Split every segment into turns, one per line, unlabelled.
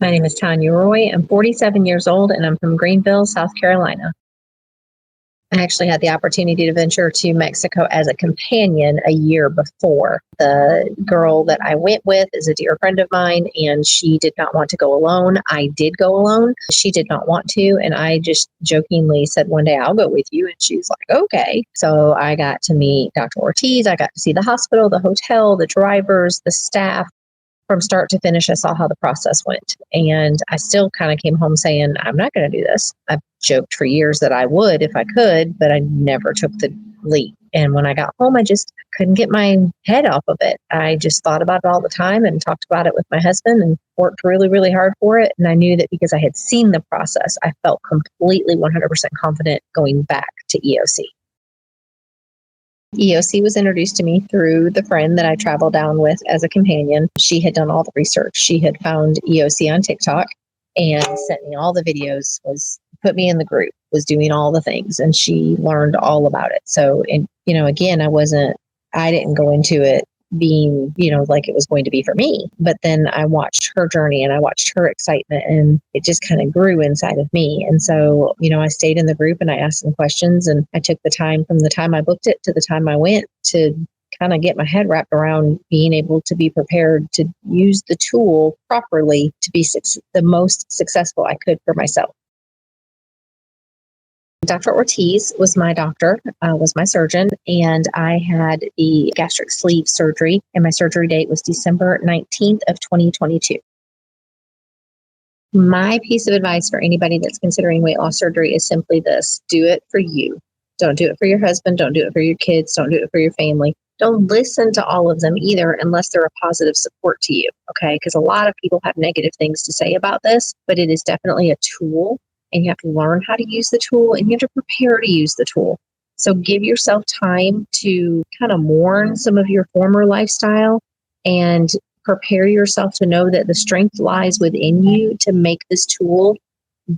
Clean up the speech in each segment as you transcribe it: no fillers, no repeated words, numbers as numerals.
My name is Tanya Roy. I'm 47 years old and I'm from Greenville, South Carolina. I actually had the opportunity to venture to Mexico as a companion a year before. The girl that I went with is a dear friend of mine, and she did not want to go alone. I did go alone. She did not want to, and I just jokingly said one day, I'll go with you. And she's like, okay. So I got to meet Dr. Ortiz. I got to see the hospital, the hotel, the drivers, the staff. From start to finish, I saw how the process went. And I still kind of came home saying, I'm not going to do this. I've joked for years that I would if I could, but I never took the leap. And when I got home, I just couldn't get my head off of it. I just thought about it all the time and talked about it with my husband and worked really, really hard for it. And I knew that because I had seen the process, I felt completely 100% confident going back to EOC. EOC was introduced to me through the friend that I traveled down with as a companion. She had done all the research. She had found EOC on TikTok and sent me all the videos, was put me in the group, was doing all the things, and she learned all about it. So, and again, I didn't go into it being, like it was going to be for me. But then I watched her journey and I watched her excitement, and it just kind of grew inside of me. And so, I stayed in the group and I asked some questions, and I took the time from the time I booked it to the time I went to kind of get my head wrapped around being able to be prepared to use the tool properly to be the most successful I could for myself. Dr. Ortiz was my doctor, was my surgeon, and I had the gastric sleeve surgery, and my surgery date was December 19th of 2022. My piece of advice for anybody that's considering weight loss surgery is simply this: do it for you. Don't do it for your husband. Don't do it for your kids. Don't do it for your family. Don't listen to all of them either unless they're a positive support to you, okay? Because a lot of people have negative things to say about this, but it is definitely a tool. And you have to learn how to use the tool, and you have to prepare to use the tool. So give yourself time to kind of mourn some of your former lifestyle and prepare yourself to know that the strength lies within you to make this tool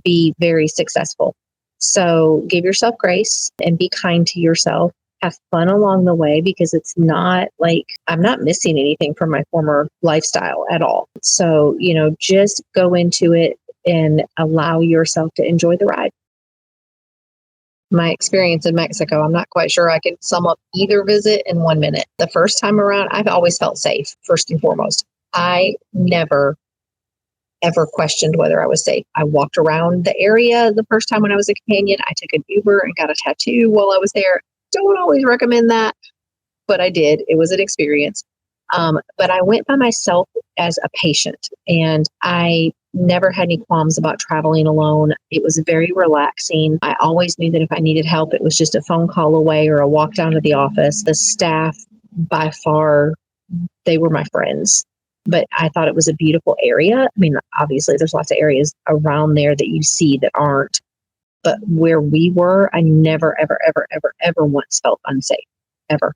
be very successful. So give yourself grace and be kind to yourself. Have fun along the way, because it's not like I'm not missing anything from my former lifestyle at all. So, just go into it and allow yourself to enjoy the ride. My experience in Mexico, I'm not quite sure I can sum up either visit in 1 minute. The first time around, I've always felt safe, first and foremost. I never, ever questioned whether I was safe. I walked around the area the first time when I was a companion. I took an Uber and got a tattoo while I was there. Don't always recommend that, but I did. It was an experience. But I went by myself as a patient, and I never had any qualms about traveling alone. It was very relaxing. I always knew that if I needed help, it was just a phone call away or a walk down to the office. The staff, by far, they were my friends. But I thought it was a beautiful area. I mean, obviously, there's lots of areas around there that you see that aren't. But where we were, I never, ever, ever, ever, ever once felt unsafe, ever.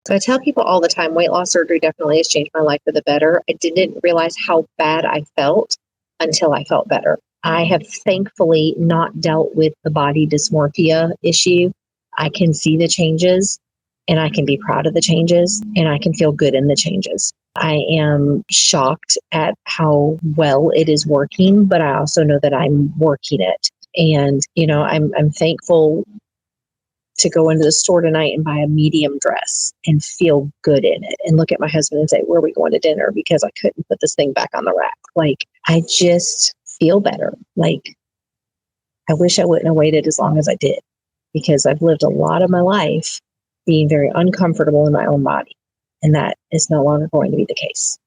So I tell people all the time, weight loss surgery definitely has changed my life for the better. I didn't realize how bad I felt until I felt better. I have thankfully not dealt with the body dysmorphia issue. I can see the changes, and I can be proud of the changes, and I can feel good in the changes. I am shocked at how well it is working, but I also know that I'm working it. And, I'm thankful to go into the store tonight and buy a medium dress and feel good in it, and look at my husband and say, where are we going to dinner? Because I couldn't put this thing back on the rack. Like, I just feel better. Like, I wish I wouldn't have waited as long as I did, because I've lived a lot of my life being very uncomfortable in my own body. And that is no longer going to be the case.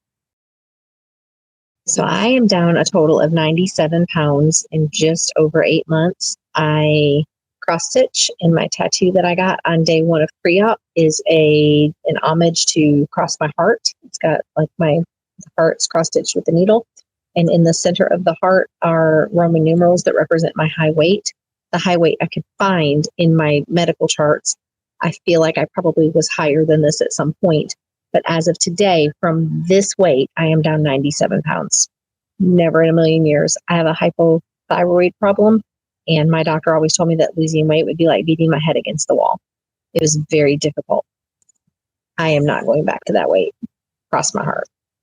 So I am down a total of 97 pounds in just over 8 months. I cross-stitch, and my tattoo that I got on day 1 of pre-op is an homage to cross my heart. It's got like my heart's cross-stitched with the needle. And in the center of the heart are Roman numerals that represent my high weight. The high weight I could find in my medical charts. I feel like I probably was higher than this at some point. But as of today, from this weight, I am down 97 pounds. Never in a million years. I have a hypothyroid problem. And my doctor always told me that losing weight would be like beating my head against the wall. It was very difficult. I am not going back to that weight. Cross my heart.